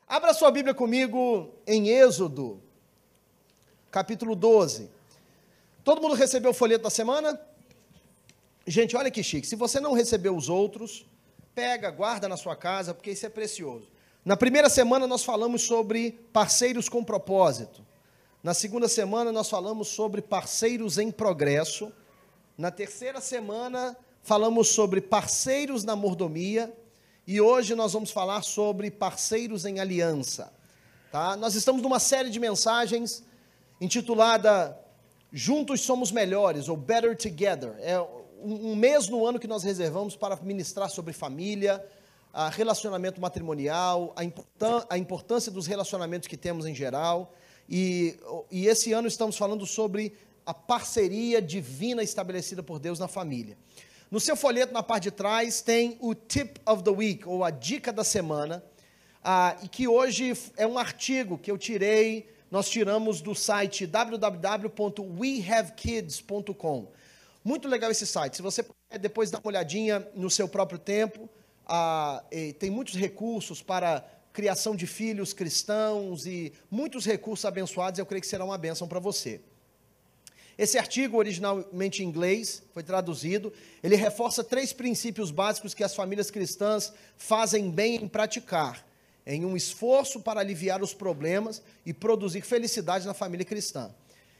Abra sua Bíblia comigo em Êxodo, capítulo 12. Todo mundo recebeu o folheto da semana? Gente, olha que chique. Se você não recebeu os outros, pega, guarda na sua casa, porque isso é precioso. Na primeira semana nós falamos sobre parceiros com propósito. Na segunda semana nós falamos sobre parceiros em progresso. Na terceira semana falamos sobre parceiros na mordomia. E hoje nós vamos falar sobre parceiros em aliança. Tá? Nós estamos numa série de mensagens intitulada Juntos Somos Melhores, ou Better Together. É um mês no ano que nós reservamos para ministrar sobre família, relacionamento matrimonial, a importância dos relacionamentos que temos em geral. E esse ano estamos falando sobre a parceria divina estabelecida por Deus na família. No seu folheto, na parte de trás, tem o Tip of the Week, ou a dica da semana, e que hoje é um artigo que nós tiramos do site www.wehavekids.com. Muito legal esse site. Se você puder depois dar uma olhadinha no seu próprio tempo, tem muitos recursos para criação de filhos cristãos e muitos recursos abençoados, eu creio que será uma bênção para você. Esse artigo, originalmente em inglês, foi traduzido, ele reforça 3 princípios básicos que as famílias cristãs fazem bem em praticar, em um esforço para aliviar os problemas e produzir felicidade na família cristã.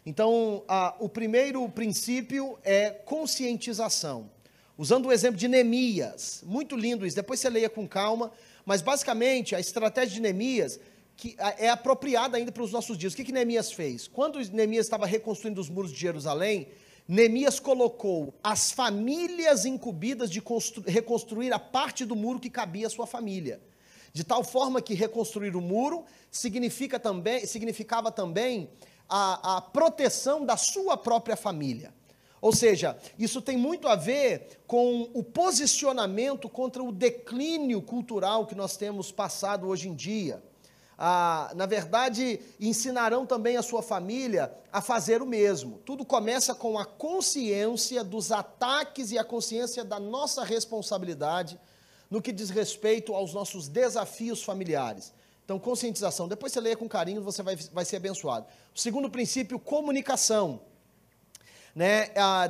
Então, o primeiro princípio é conscientização. Usando o exemplo de Neemias, muito lindo isso, depois você leia com calma, mas basicamente a estratégia de Neemias que é apropriada ainda para os nossos dias. O que Neemias fez? Quando Neemias estava reconstruindo os muros de Jerusalém, Neemias colocou as famílias incumbidas de reconstruir a parte do muro que cabia à sua família. De tal forma que reconstruir o muro significava também a proteção da sua própria família. Ou seja, isso tem muito a ver com o posicionamento contra o declínio cultural que nós temos passado hoje em dia. Na verdade, ensinarão também a sua família a fazer o mesmo. Tudo começa com a consciência dos ataques e a consciência da nossa responsabilidade no que diz respeito aos nossos desafios familiares. Então, conscientização. Depois você leia com carinho, você vai ser abençoado. O segundo princípio, comunicação.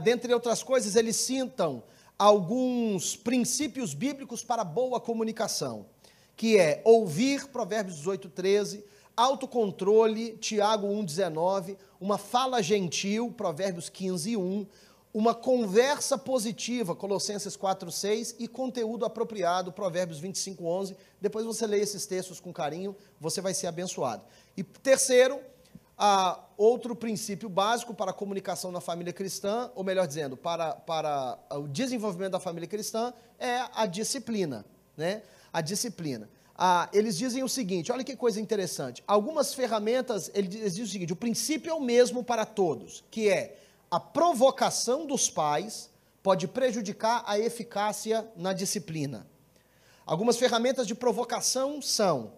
Dentre outras coisas, eles citam alguns princípios bíblicos para boa comunicação, que é ouvir, Provérbios 18:13, autocontrole, Tiago 1:19, uma fala gentil, Provérbios 15:1, uma conversa positiva, Colossenses 4:6, e conteúdo apropriado, Provérbios 25:11. Depois você lê esses textos com carinho, você vai ser abençoado. E terceiro, outro princípio básico para a comunicação na família cristã, ou melhor dizendo, para o desenvolvimento da família cristã, é a disciplina, né? A disciplina. Eles dizem o seguinte, olha que coisa interessante, algumas ferramentas, eles dizem o seguinte, o princípio é o mesmo para todos, que é a provocação dos pais pode prejudicar a eficácia na disciplina. Algumas ferramentas de provocação são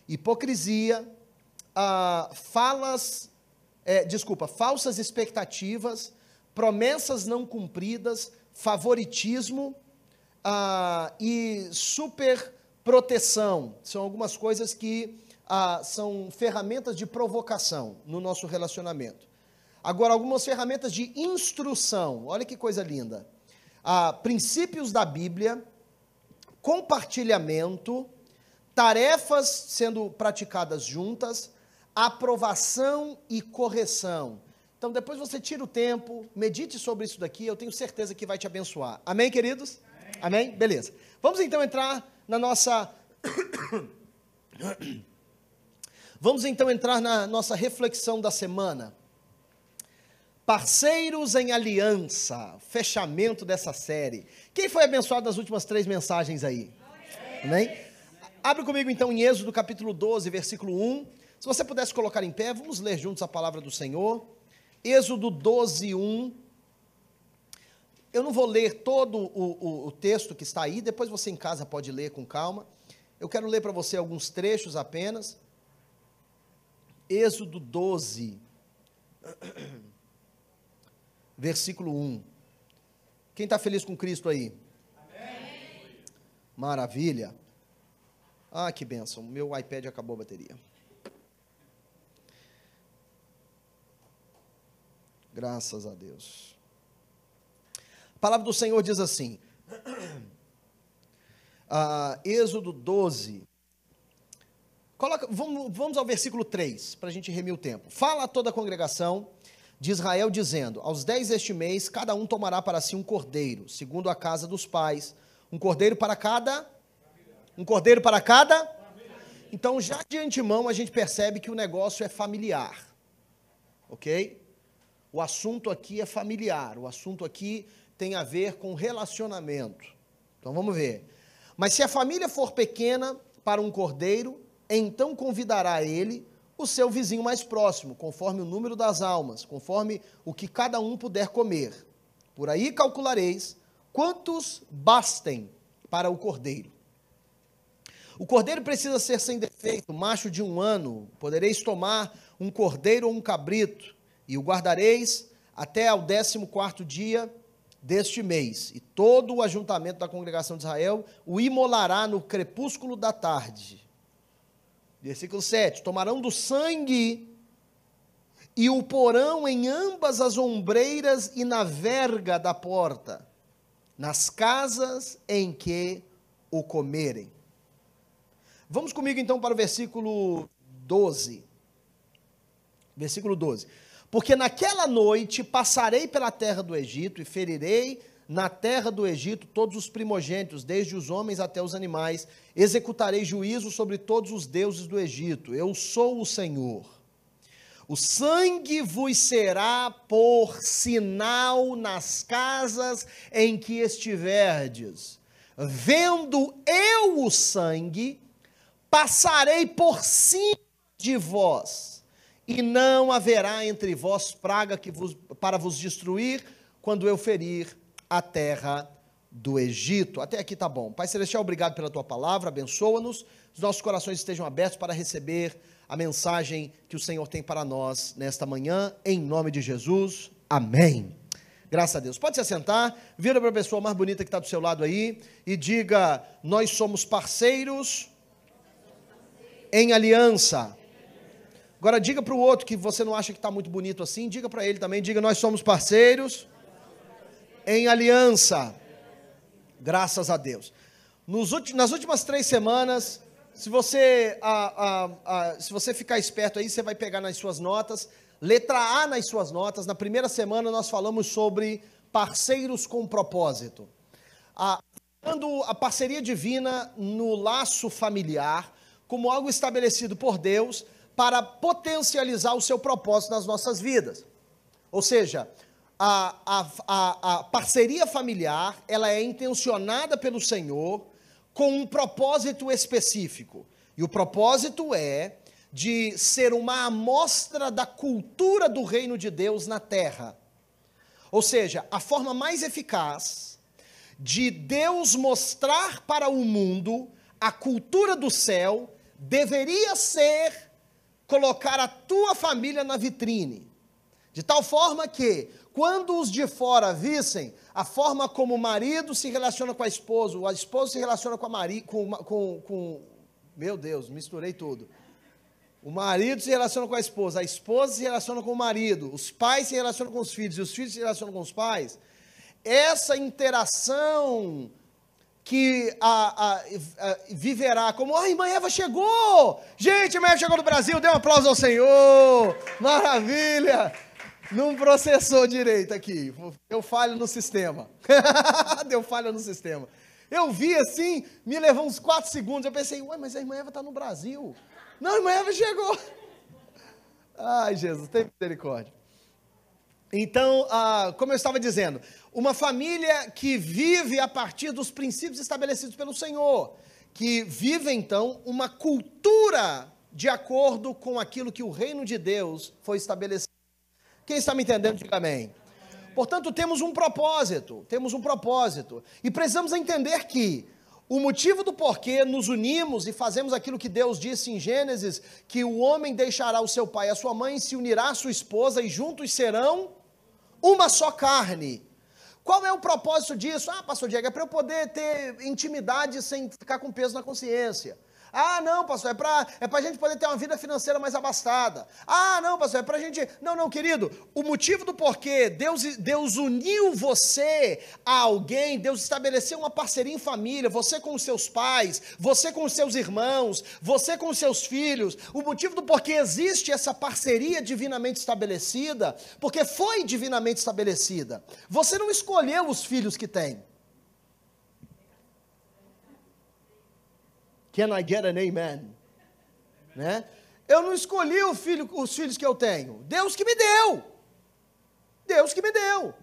hipocrisia, falsas expectativas, promessas não cumpridas, favoritismo e superproteção. São algumas coisas que são ferramentas de provocação no nosso relacionamento. Agora, algumas ferramentas de instrução. Olha que coisa linda. Princípios da Bíblia, compartilhamento, tarefas sendo praticadas juntas, aprovação e correção. Então, depois você tira o tempo, medite sobre isso daqui, eu tenho certeza que vai te abençoar. Amém, queridos? Amém? Amém? Beleza. Vamos então entrar na nossa... Vamos então entrar na nossa reflexão da semana. Parceiros em aliança, fechamento dessa série. Quem foi abençoado nas últimas 3 mensagens aí? Amém? Abre comigo então em Êxodo capítulo 12, versículo 1. Se você pudesse colocar em pé, vamos ler juntos a palavra do Senhor. Êxodo 12, 1. Eu não vou ler todo o texto que está aí, depois você em casa pode ler com calma. Eu quero ler para você alguns trechos apenas. Êxodo 12, versículo 1. Quem está feliz com Cristo aí? Amém. Maravilha. Ah, que bênção, meu iPad acabou a bateria. Graças a Deus. A palavra do Senhor diz assim, Êxodo 12, vamos ao versículo 3, para a gente remir o tempo. Fala a toda a congregação de Israel, dizendo, aos 10 deste mês, cada um tomará para si um cordeiro, segundo a casa dos pais, um cordeiro para cada... Então, já de antemão, a gente percebe que o negócio é familiar, ok? O assunto aqui é familiar, o assunto aqui tem a ver com relacionamento. Então, vamos ver. Mas se a família for pequena para um cordeiro, então convidará ele o seu vizinho mais próximo, conforme o número das almas, conforme o que cada um puder comer. Por aí calculareis quantos bastem para o cordeiro. O cordeiro precisa ser sem defeito, macho de 1 ano. Podereis tomar um cordeiro ou um cabrito, e o guardareis até ao 14º dia deste mês. E todo o ajuntamento da congregação de Israel o imolará no crepúsculo da tarde. Versículo 7. Tomarão do sangue e o porão em ambas as ombreiras e na verga da porta, nas casas em que o comerem. Vamos comigo então para o versículo 12. Versículo 12. Porque naquela noite passarei pela terra do Egito e ferirei na terra do Egito todos os primogênitos, desde os homens até os animais. Executarei juízo sobre todos os deuses do Egito. Eu sou o Senhor. O sangue vos será por sinal nas casas em que estiverdes. Vendo eu o sangue, passarei por cima de vós, e não haverá entre vós praga para vos destruir, quando eu ferir a terra do Egito. Até aqui tá bom. Pai Celestial, obrigado pela tua palavra, abençoa-nos, os nossos corações estejam abertos para receber a mensagem que o Senhor tem para nós nesta manhã, em nome de Jesus, amém. Graças a Deus. Pode se assentar, vira para a pessoa mais bonita que está do seu lado aí, e diga, nós somos parceiros em aliança. Agora diga para o outro que você não acha que está muito bonito assim, diga para ele também, diga, nós somos parceiros em aliança. Graças a Deus. Nas últimas 3 semanas, se você ficar esperto aí, você vai pegar nas suas notas, letra A nas suas notas. Na primeira semana nós falamos sobre parceiros com propósito. A parceria divina no laço familiar, como algo estabelecido por Deus para potencializar o seu propósito nas nossas vidas. Ou seja, a parceria familiar, ela é intencionada pelo Senhor com um propósito específico. E o propósito é de ser uma amostra da cultura do reino de Deus na terra. Ou seja, a forma mais eficaz de Deus mostrar para o mundo a cultura do céu deveria ser colocar a tua família na vitrine, de tal forma que, quando os de fora vissem a forma como o marido se relaciona com a esposa se relaciona meu Deus, misturei tudo. O marido se relaciona com a esposa se relaciona com o marido, os pais se relacionam com os filhos, e os filhos se relacionam com os pais. Essa interação que viverá como, a irmã Eva chegou, gente, a irmã Eva chegou do Brasil, dê um aplauso ao Senhor, maravilha, não processou direito aqui, deu falha no sistema, eu vi assim, me levou uns 4 segundos, eu pensei, ué, mas a irmã Eva está no Brasil, não, a irmã Eva chegou, ai Jesus, tem misericórdia. Então, como eu estava dizendo, uma família que vive a partir dos princípios estabelecidos pelo Senhor, que vive então uma cultura de acordo com aquilo que o reino de Deus foi estabelecido. Quem está me entendendo, diga amém. Portanto, temos um propósito, e precisamos entender que o motivo do porquê nos unimos e fazemos aquilo que Deus disse em Gênesis, que o homem deixará o seu pai e a sua mãe, se unirá à sua esposa e juntos serão uma só carne. Qual é o propósito disso? Pastor Diego, é para eu poder ter intimidade sem ficar com peso na consciência. Ah, não, pastor, é para a gente poder ter uma vida financeira mais abastada. Ah, não, pastor, é para a gente... Não, querido, o motivo do porquê Deus uniu você a alguém, Deus estabeleceu uma parceria em família, você com os seus pais, você com os seus irmãos, você com os seus filhos. O motivo do porquê existe essa parceria divinamente estabelecida, porque foi divinamente estabelecida. Você não escolheu os filhos que tem. Can I get an amen? Né? Eu não escolhi os filhos que eu tenho. Deus que me deu. Deus que me deu.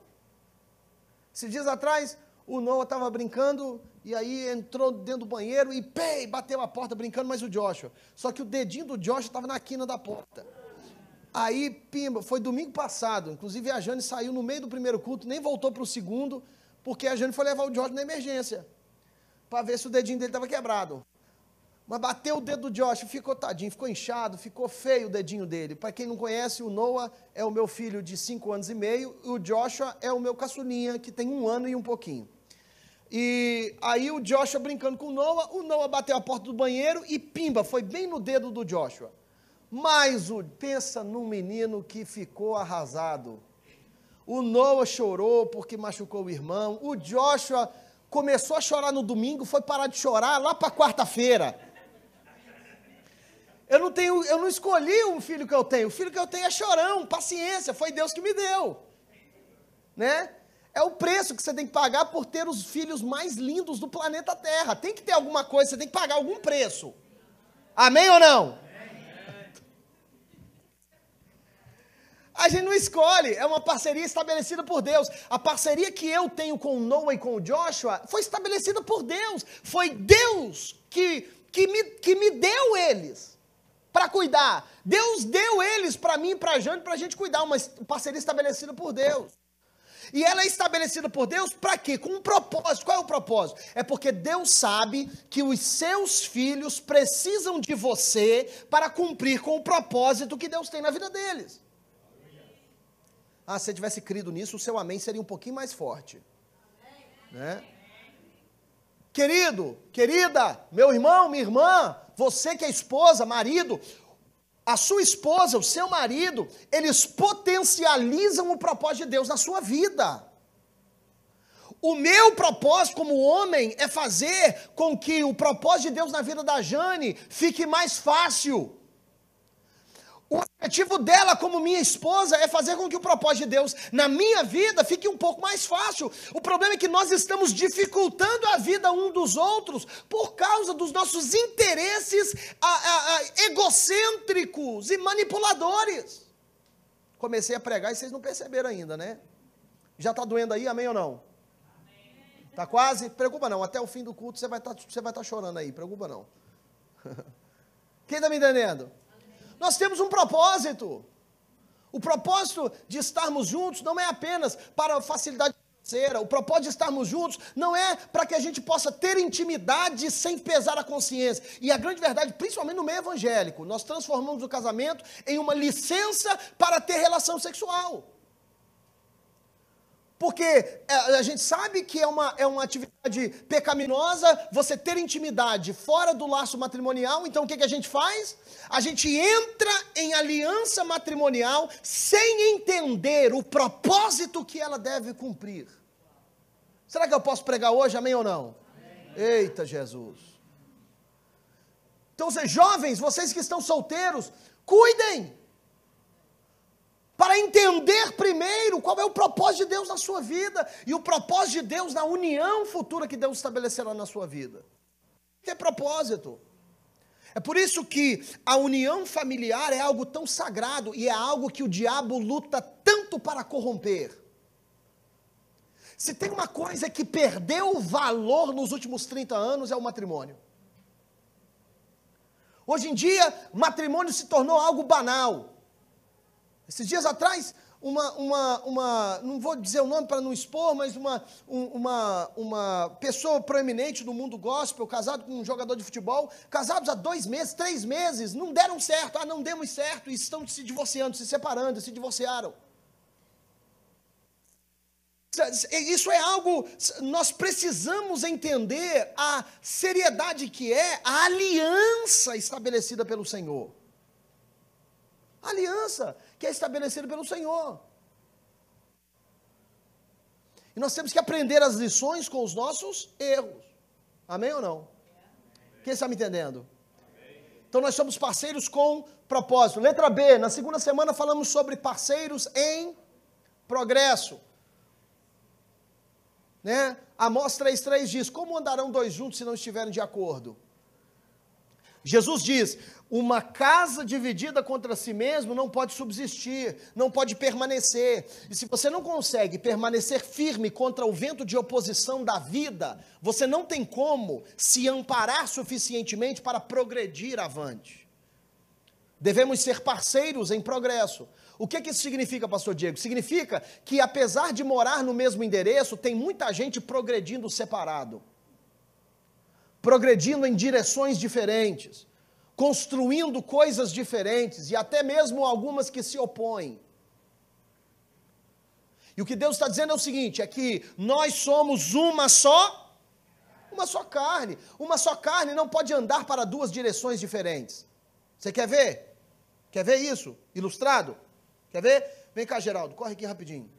Esses dias atrás, o Noah estava brincando, e aí entrou dentro do banheiro e bateu a porta brincando, mas o Joshua. Só que o dedinho do Joshua estava na quina da porta. Aí, pimba, foi domingo passado, inclusive a Jane saiu no meio do primeiro culto, nem voltou para o segundo, porque a Jane foi levar o Joshua na emergência, para ver se o dedinho dele estava quebrado. Mas bateu o dedo do Josh, ficou tadinho, ficou inchado, ficou feio o dedinho dele. Para quem não conhece, o Noah é o meu filho de 5 anos e meio, e o Joshua é o meu caçulinha, que tem 1 ano e um pouquinho. E aí o Joshua brincando com o Noah bateu a porta do banheiro e pimba, foi bem no dedo do Joshua. Mas pensa num menino que ficou arrasado. O Noah chorou porque machucou o irmão, o Joshua começou a chorar no domingo, foi parar de chorar lá para quarta-feira. Eu não escolhi o filho que eu tenho. O filho que eu tenho é chorão, paciência, foi Deus que me deu. Né? É o preço que você tem que pagar por ter os filhos mais lindos do planeta Terra. Tem que ter alguma coisa, você tem que pagar algum preço. Amém ou não? A gente não escolhe, é uma parceria estabelecida por Deus. A parceria que eu tenho com o Noah e com o Joshua foi estabelecida por Deus. Foi Deus que me deu eles para cuidar. Deus deu eles para mim e para a Jane, para a gente cuidar. Uma parceria estabelecida por Deus. E ela é estabelecida por Deus para quê? Com um propósito. Qual é o propósito? É porque Deus sabe que os seus filhos precisam de você para cumprir com o propósito que Deus tem na vida deles. Ah, se você tivesse crido nisso, o seu amém seria um pouquinho mais forte. Né? Querido, querida, meu irmão, minha irmã, você que é esposa, marido, a sua esposa, o seu marido, eles potencializam o propósito de Deus na sua vida. O meu propósito como homem é fazer com que o propósito de Deus na vida da Jane fique mais fácil. O objetivo dela como minha esposa é fazer com que o propósito de Deus na minha vida fique um pouco mais fácil. O problema é que nós estamos dificultando a vida um dos outros por causa dos nossos interesses egocêntricos e manipuladores. Comecei a pregar e vocês não perceberam ainda, né? Já está doendo aí, amém ou não? Está quase? Preocupa não, até o fim do culto você vai estar chorando aí, preocupa não. Quem está me entendendo? Nós temos um propósito. O propósito de estarmos juntos não é apenas para facilidade financeira. O propósito de estarmos juntos não é para que a gente possa ter intimidade sem pesar a consciência. E a grande verdade, principalmente no meio evangélico, nós transformamos o casamento em uma licença para ter relação sexual. Porque a gente sabe que é uma atividade pecaminosa você ter intimidade fora do laço matrimonial, então o que a gente faz? A gente entra em aliança matrimonial sem entender o propósito que ela deve cumprir. Será que eu posso pregar hoje, amém ou não? Amém. Eita Jesus! Então, jovens, vocês que estão solteiros, cuidem! Para entender primeiro qual é o propósito de Deus na sua vida e o propósito de Deus na união futura que Deus estabelecerá na sua vida. Que é propósito. É por isso que a união familiar é algo tão sagrado e é algo que o diabo luta tanto para corromper. Se tem uma coisa que perdeu valor nos últimos 30 anos é o matrimônio. Hoje em dia, matrimônio se tornou algo banal. Esses dias atrás, não vou dizer o nome para não expor, mas uma pessoa proeminente do mundo gospel, casado com um jogador de futebol, casados há 2 meses, 3 meses, não deram certo, não demos certo, e estão se divorciando, se separando, se divorciaram. Isso é algo, nós precisamos entender a seriedade que é a aliança estabelecida pelo Senhor. A aliança que é estabelecida pelo Senhor. E nós temos que aprender as lições com os nossos erros. Amém ou não? Quem está me entendendo? Então nós somos parceiros com propósito. Letra B, na segunda semana falamos sobre parceiros em progresso. Né? Amós 3,3 diz, como andarão dois juntos se não estiverem de acordo? Jesus diz, uma casa dividida contra si mesmo não pode subsistir, não pode permanecer. E se você não consegue permanecer firme contra o vento de oposição da vida, você não tem como se amparar suficientemente para progredir avante. Devemos ser parceiros em progresso. O que isso significa, pastor Diego? Significa que apesar de morar no mesmo endereço, tem muita gente progredindo separado. Progredindo em direções diferentes, construindo coisas diferentes e até mesmo algumas que se opõem. E o que Deus está dizendo é o seguinte, é que nós somos uma só carne. Uma só carne não pode andar para duas direções diferentes. Você quer ver? Quer ver isso? Ilustrado? Quer ver? Vem cá, Geraldo, corre aqui rapidinho.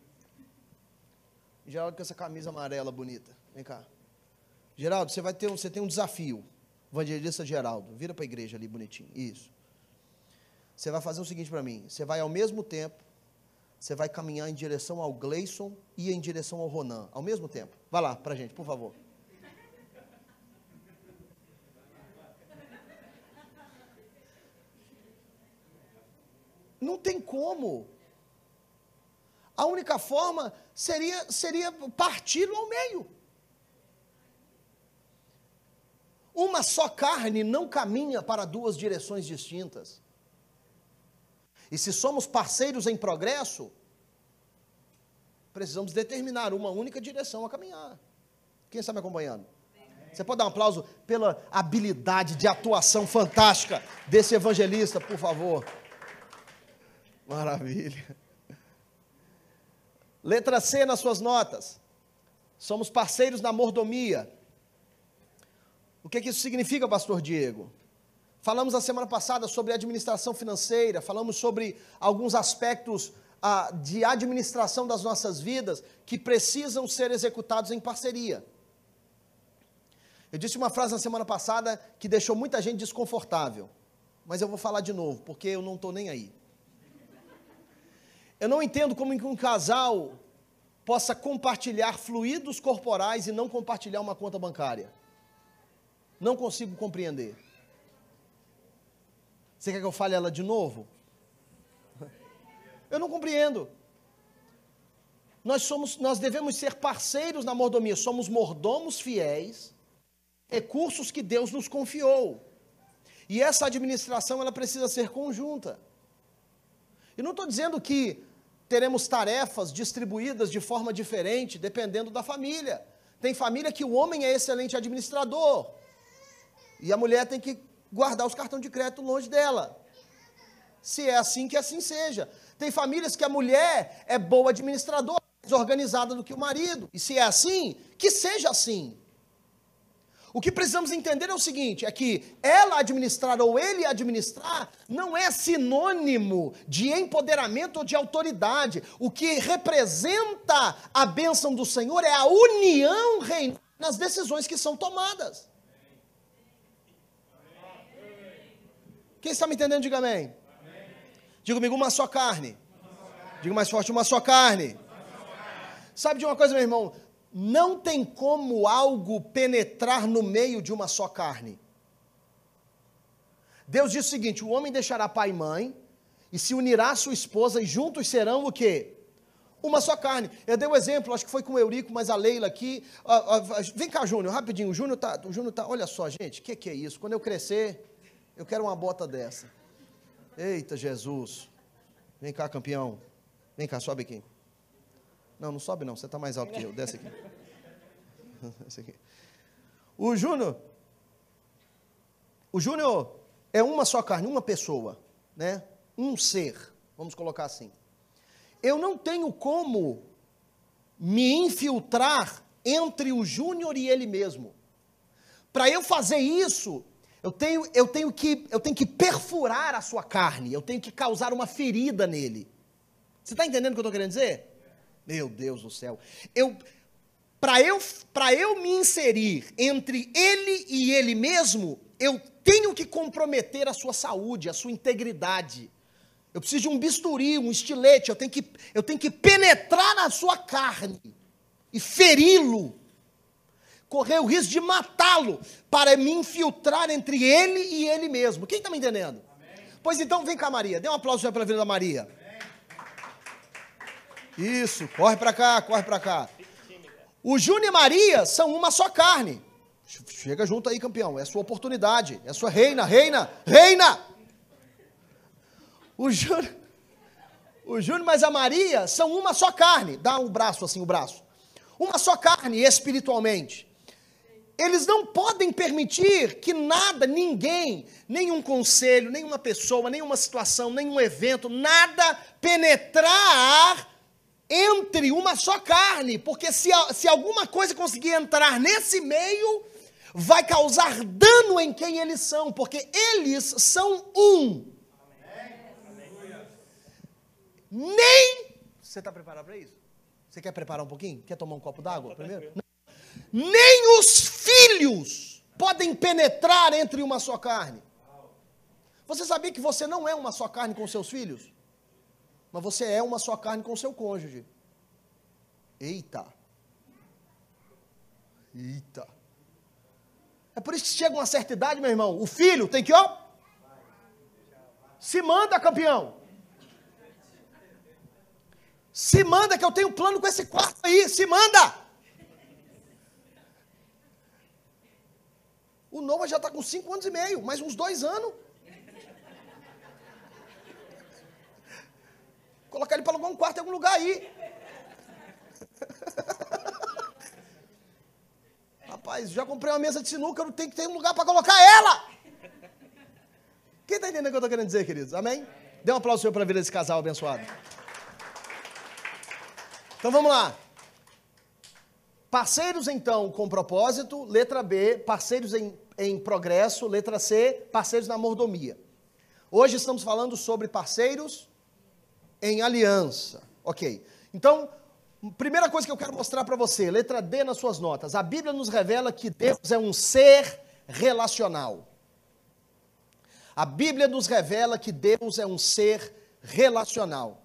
Geraldo com essa camisa amarela bonita. Vem cá. Geraldo, você tem um desafio. Evangelista Geraldo, vira para a igreja ali bonitinho. Isso. Você vai fazer o seguinte para mim. Você vai ao mesmo tempo, você vai caminhar em direção ao Gleison e em direção ao Ronan. Ao mesmo tempo. Vai lá para a gente, por favor. Não tem como. A única forma seria parti-lo ao meio. Uma só carne não caminha para duas direções distintas. E se somos parceiros em progresso, precisamos determinar uma única direção a caminhar. Quem está me acompanhando? Você pode dar um aplauso pela habilidade de atuação fantástica desse evangelista, por favor? Maravilha. Letra C nas suas notas. Somos parceiros na mordomia. O que isso significa, pastor Diego? Falamos a semana passada sobre administração financeira, falamos sobre alguns aspectos de administração das nossas vidas que precisam ser executados em parceria. Eu disse uma frase na semana passada que deixou muita gente desconfortável, mas eu vou falar de novo, porque eu não estou nem aí. Eu não entendo como um casal possa compartilhar fluidos corporais e não compartilhar uma conta bancária. Não consigo compreender. Você quer que eu fale ela de novo? Eu não compreendo. Nós devemos ser parceiros na mordomia. Somos mordomos fiéis, recursos que Deus nos confiou. E essa administração, ela precisa ser conjunta. E não estou dizendo que teremos tarefas distribuídas de forma diferente, dependendo da família. Tem família que o homem é excelente administrador. E a mulher tem que guardar os cartões de crédito longe dela. Se é assim, que assim seja. Tem famílias que a mulher é boa administradora, mais organizada do que o marido. E se é assim, que seja assim. O que precisamos entender é o seguinte, é que ela administrar ou ele administrar não é sinônimo de empoderamento ou de autoridade. O que representa a bênção do Senhor é a união reinar nas decisões que são tomadas. Quem está me entendendo, diga amém. Diga comigo, uma só carne. Diga mais forte, uma só carne. Sabe de uma coisa, meu irmão? Não tem como algo penetrar no meio de uma só carne. Deus diz o seguinte, o homem deixará pai e mãe, e se unirá à sua esposa, e juntos serão o quê? Uma só carne. Eu dei um exemplo, acho que foi com o Eurico, mas a Leila aqui. Vem cá, Júnior, rapidinho. O Júnior tá, olha só, gente, o que é isso? Quando eu crescer, eu quero uma bota dessa. Eita, Jesus. Vem cá, campeão. Vem cá, sobe aqui. Não, não sobe não, você está mais alto que eu. Desce aqui. Desce aqui. O Júnior é uma só carne, uma pessoa, né? Um ser, vamos colocar assim. Eu não tenho como me infiltrar entre o Júnior e ele mesmo. Para eu fazer isso, eu tenho que perfurar a sua carne, eu tenho que causar uma ferida nele. Você está entendendo o que eu estou querendo dizer? Meu Deus do céu. Para eu me inserir entre ele e ele mesmo, eu tenho que comprometer a sua saúde, a sua integridade. Eu preciso de um bisturi, um estilete, eu tenho que penetrar na sua carne e feri-lo, correr o risco de matá-lo, para me infiltrar entre ele e ele mesmo. Quem está me entendendo? Amém. Pois então, vem cá, Maria, dê um aplauso pela vida da Maria. Amém. Isso, corre para cá, corre para cá. O Júnior e Maria são uma só carne. Chega junto aí, campeão, é sua oportunidade, é sua reina. O Júnior mais a Maria são uma só carne. Dá um braço assim, o braço. Uma só carne espiritualmente. Eles não podem permitir que nada, ninguém, nenhum conselho, nenhuma pessoa, nenhuma situação, nenhum evento, nada penetrar entre uma só carne. Porque se alguma coisa conseguir entrar nesse meio, vai causar dano em quem eles são, porque eles são um. Nem... Você está preparado para isso? Você quer preparar um pouquinho? Quer tomar um copo d'água primeiro? Não. Nem os filhos podem penetrar entre uma só carne. Você sabia que você não é uma só carne com seus filhos? Mas você é uma só carne com seu cônjuge. Eita. É por isso que chega uma certa idade, meu irmão, o filho tem que, se manda, campeão. Se manda que eu tenho plano com esse quarto aí, se manda! O Noah já está com 5 anos e meio, mais uns 2 anos. Colocar ele para alugar um quarto em algum lugar aí. Rapaz, já comprei uma mesa de sinuca, eu tenho que ter um lugar para colocar ela. Quem está entendendo o que eu estou querendo dizer, queridos? Amém? Dê um aplauso para a vida desse casal abençoado. Então vamos lá. Parceiros, então, com propósito. Letra B, parceiros em progresso. Letra C, parceiros na mordomia. Hoje estamos falando sobre parceiros em aliança. Ok. Então, primeira coisa que eu quero mostrar para você. Letra D nas suas notas. A Bíblia nos revela que Deus é um ser relacional. A Bíblia nos revela que Deus é um ser relacional.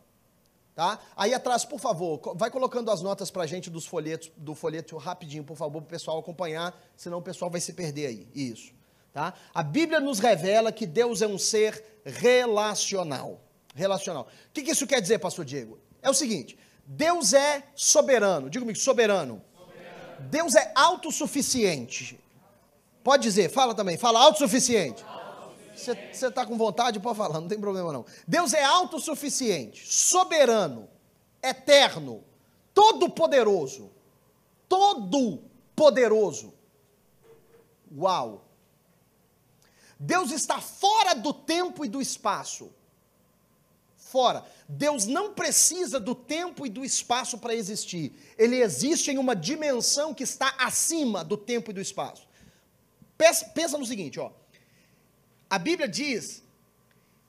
Tá? Aí atrás, por favor, vai colocando as notas para a gente do folheto rapidinho, por favor, para o pessoal acompanhar, senão o pessoal vai se perder aí. Isso. Tá? A Bíblia nos revela que Deus é um ser relacional. Relacional. O que isso quer dizer, pastor Diego? É o seguinte, Deus é soberano. Diga comigo, soberano. Deus é autossuficiente. Pode dizer, fala também, fala autossuficiente. Você está com vontade, pode falar, não tem problema não. Deus é autossuficiente, soberano, eterno, todo-poderoso. Todo-poderoso. Uau! Deus está fora do tempo e do espaço. Fora. Deus não precisa do tempo e do espaço para existir. Ele existe em uma dimensão que está acima do tempo e do espaço. Pensa no seguinte, a Bíblia diz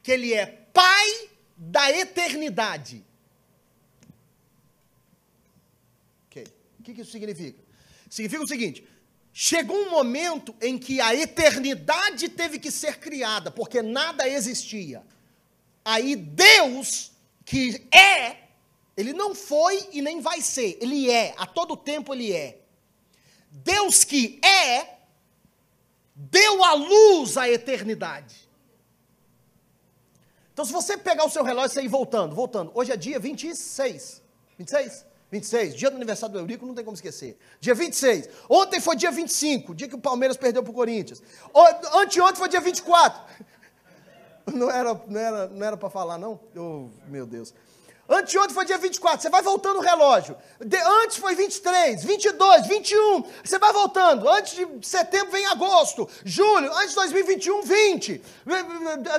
que Ele é Pai da eternidade. Ok. O que isso significa? Significa o seguinte, chegou um momento em que a eternidade teve que ser criada, porque nada existia. Aí Deus, que é, Ele não foi e nem vai ser, Ele é, a todo tempo Ele é. Deus que é, deu à luz a eternidade. Então, se você pegar o seu relógio e ir voltando, hoje é dia 26, 26, dia do aniversário do Eurico, não tem como esquecer. Dia 26, ontem foi dia 25, dia que o Palmeiras perdeu para o Corinthians. Anteontem foi dia 24. Não era para falar, não? Oh, meu Deus. Anteontem foi dia 24, você vai voltando o relógio. Antes foi 23, 22, 21, você vai voltando. Antes de setembro vem agosto, julho, antes de 2021, 20,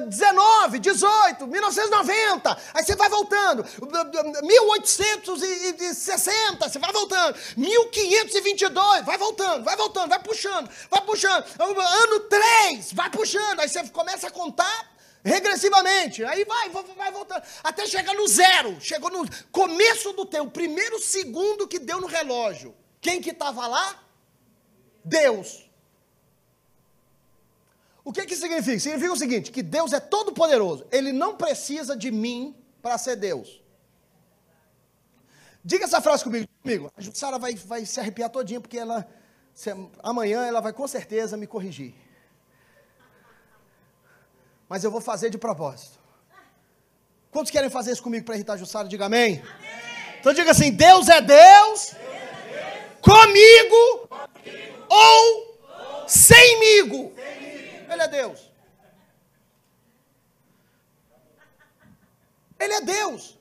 19, 18, 1990. Aí você vai voltando. 1860, você vai voltando. 1522, vai voltando, vai puxando. Ano 3, vai puxando. Aí você começa a contar regressivamente, aí vai voltando, até chegar no zero, chegou no começo do tempo, primeiro segundo que deu no relógio. Quem que estava lá? Deus. O que que significa? Significa o seguinte, que Deus é todo poderoso, Ele não precisa de mim para ser Deus. Diga essa frase comigo. A Jussara vai se arrepiar todinha, porque amanhã ela vai com certeza me corrigir. Mas eu vou fazer de propósito. Quantos querem fazer isso comigo para irritar a Jussara? Diga amém. Amém. Então diga assim, Deus é Deus, comigo, ou semigo. Ele é Deus. Ele é Deus.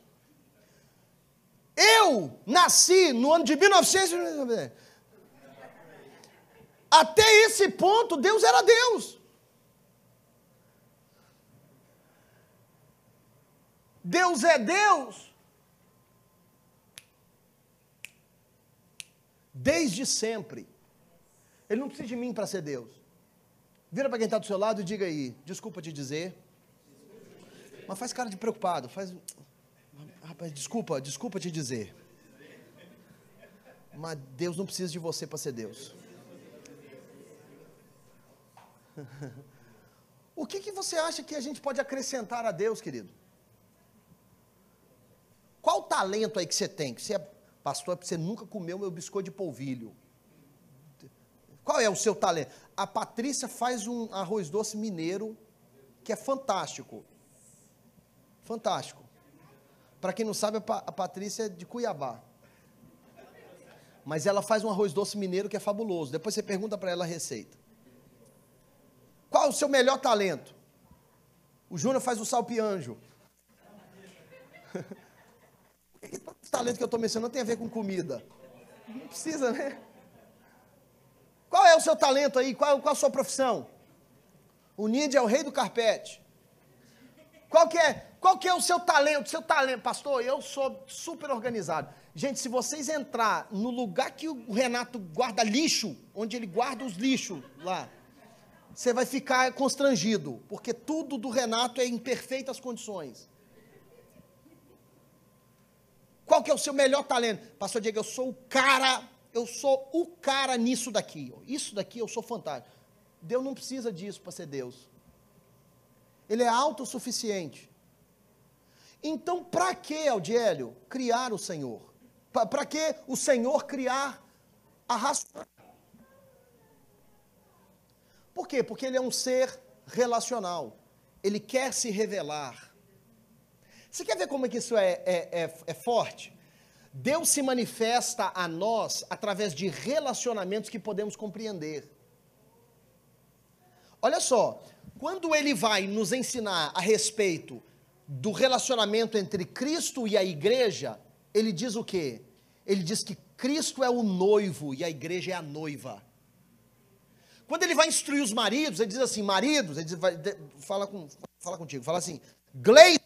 Eu nasci no ano de 1900. Até esse ponto, Deus era Deus. Deus é Deus desde sempre. Ele não precisa de mim para ser Deus. Vira para quem está do seu lado e diga aí, desculpa te dizer. Mas faz cara de preocupado, rapaz, desculpa te dizer. Mas Deus não precisa de você para ser Deus. O que você acha que a gente pode acrescentar a Deus, querido? Qual o talento aí que você tem? Que você é pastor, porque você nunca comeu meu biscoito de polvilho. Qual é o seu talento? A Patrícia faz um arroz doce mineiro, que é fantástico. Fantástico. Para quem não sabe, a Patrícia é de Cuiabá. Mas ela faz um arroz doce mineiro que é fabuloso. Depois você pergunta para ela a receita. Qual é o seu melhor talento? O Júnior faz o salpianjo. O talento que eu estou mencionando tem a ver com comida. Não precisa, né? Qual é o seu talento aí? Qual a sua profissão? O Nídia é o rei do carpete. Qual que é o seu talento? Pastor, eu sou super organizado. Gente, se vocês entrar no lugar que o Renato guarda lixo, onde ele guarda os lixos lá, você vai ficar constrangido, porque tudo do Renato é em perfeitas condições. Qual que é o seu melhor talento? Pastor Diego, eu sou o cara nisso daqui. Isso daqui eu sou fantástico. Deus não precisa disso para ser Deus. Ele é autossuficiente. Então, para que, Aldiélio, criar o Senhor? Para que o Senhor criar a raça? Por quê? Porque ele é um ser relacional. Ele quer se revelar. Você quer ver como é que isso é forte? Deus se manifesta a nós através de relacionamentos que podemos compreender. Olha só, quando ele vai nos ensinar a respeito do relacionamento entre Cristo e a igreja, ele diz o quê? Ele diz que Cristo é o noivo e a igreja é a noiva. Quando ele vai instruir os maridos, ele diz assim, maridos, ele diz, fala contigo, fala assim, Gleison,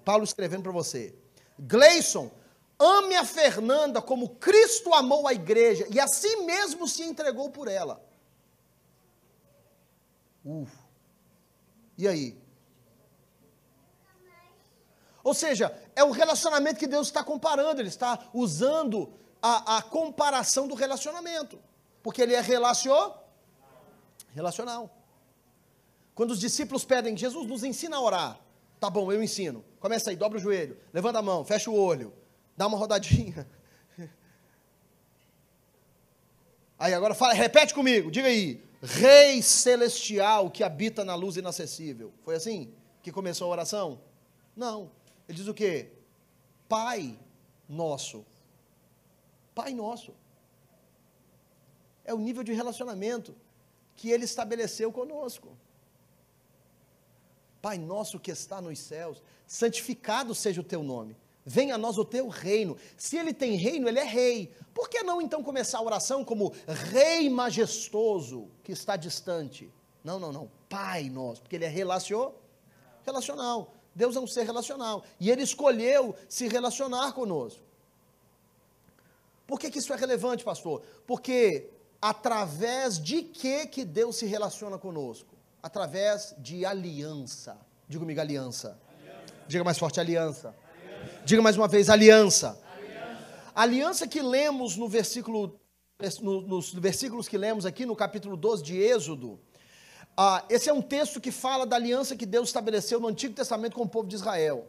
Paulo escrevendo para você, Gleison, ame a Fernanda como Cristo amou a igreja e assim mesmo se entregou por ela. E aí? Ou seja, é o relacionamento que Deus está comparando, ele está usando a comparação do relacionamento, porque ele é relacional. Quando os discípulos pedem, Jesus nos ensina a orar, tá bom, eu ensino, começa aí, dobra o joelho, levanta a mão, fecha o olho, dá uma rodadinha, aí agora fala, repete comigo, diga aí, Rei celestial que habita na luz inacessível, foi assim que começou a oração? Não, ele diz o quê? Pai nosso, é o nível de relacionamento que ele estabeleceu conosco. Pai nosso que está nos céus, santificado seja o teu nome. venha a nós o teu reino. Se ele tem reino, ele é rei. Por que não então começar a oração como rei majestoso que está distante? Não. Pai nosso, porque ele é relacional. Deus é um ser relacional. E ele escolheu se relacionar conosco. Por que isso é relevante, pastor? Porque através de que Deus se relaciona conosco? Através de aliança. Diga comigo, aliança. Diga mais forte, aliança. Diga mais uma vez, aliança. Aliança que lemos nos versículos que lemos aqui no capítulo 12 de Êxodo. Esse é um texto que fala da aliança que Deus estabeleceu no Antigo Testamento com o povo de Israel.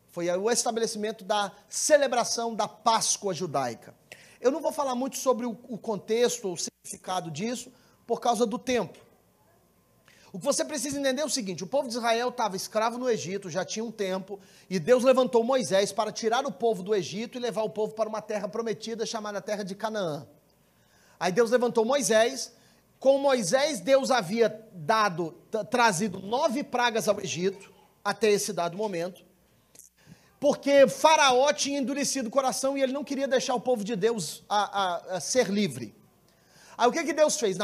Foi o estabelecimento da celebração da Páscoa judaica. Eu não vou falar muito sobre o contexto ou o significado disso, por causa do tempo. O que você precisa entender é o seguinte: o povo de Israel estava escravo no Egito, já tinha um tempo, e Deus levantou Moisés para tirar o povo do Egito e levar o povo para uma terra prometida, chamada terra de Canaã. Aí Deus levantou Moisés. Com Moisés, Deus havia trazido 9 pragas ao Egito, até esse dado momento, porque Faraó tinha endurecido o coração e ele não queria deixar o povo de Deus a ser livre. Aí o que Deus fez?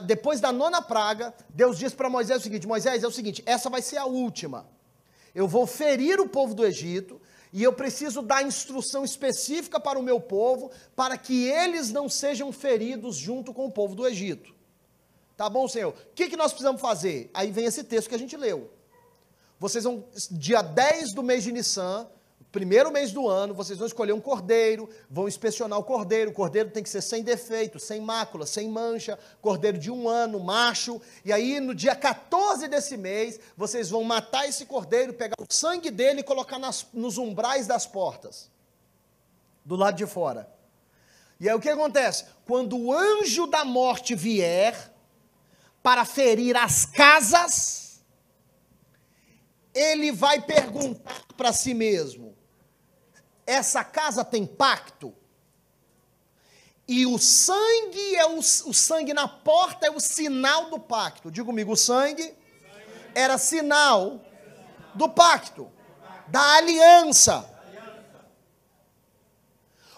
Depois da 9ª praga, Deus disse para Moisés o seguinte: Moisés, é o seguinte, essa vai ser a última. Eu vou ferir o povo do Egito, e eu preciso dar instrução específica para o meu povo, para que eles não sejam feridos junto com o povo do Egito. Tá bom, Senhor? O que nós precisamos fazer? Aí vem esse texto que a gente leu. Vocês vão, dia 10 do mês de Nissan, primeiro mês do ano, vocês vão escolher um cordeiro, vão inspecionar o cordeiro tem que ser sem defeito, sem mácula, sem mancha, cordeiro de 1 ano, macho, e aí no dia 14 desse mês, vocês vão matar esse cordeiro, pegar o sangue dele e colocar nos umbrais das portas, do lado de fora. E aí o que acontece? Quando o anjo da morte vier para ferir as casas, ele vai perguntar para si mesmo: essa casa tem pacto? E o sangue o sangue na porta é o sinal do pacto. Diga comigo, o sangue era sinal do pacto, da aliança.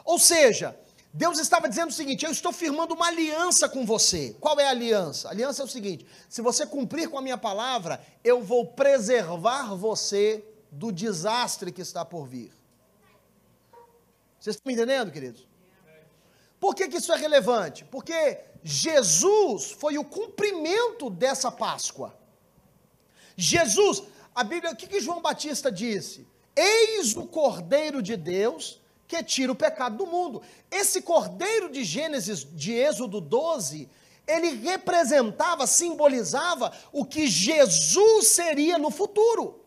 Ou seja, Deus estava dizendo o seguinte: eu estou firmando uma aliança com você. Qual é a aliança? A aliança é o seguinte: se você cumprir com a minha palavra, eu vou preservar você do desastre que está por vir. Vocês estão me entendendo, queridos? Por que isso é relevante? Porque Jesus foi o cumprimento dessa Páscoa. Jesus, a Bíblia, o que João Batista disse? Eis o Cordeiro de Deus que tira o pecado do mundo. Esse Cordeiro de Gênesis, de Êxodo 12, ele representava, simbolizava o que Jesus seria no futuro.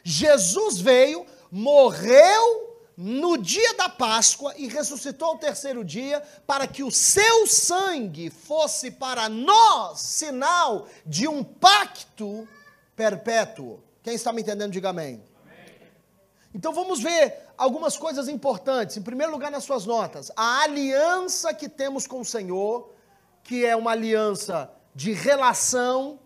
Jesus veio, morreu no dia da Páscoa e ressuscitou ao 3º dia, para que o seu sangue fosse para nós sinal de um pacto perpétuo. Quem está me entendendo, diga amém. Então vamos ver algumas coisas importantes. Em primeiro lugar, nas suas notas, a aliança que temos com o Senhor, que é uma aliança de relação,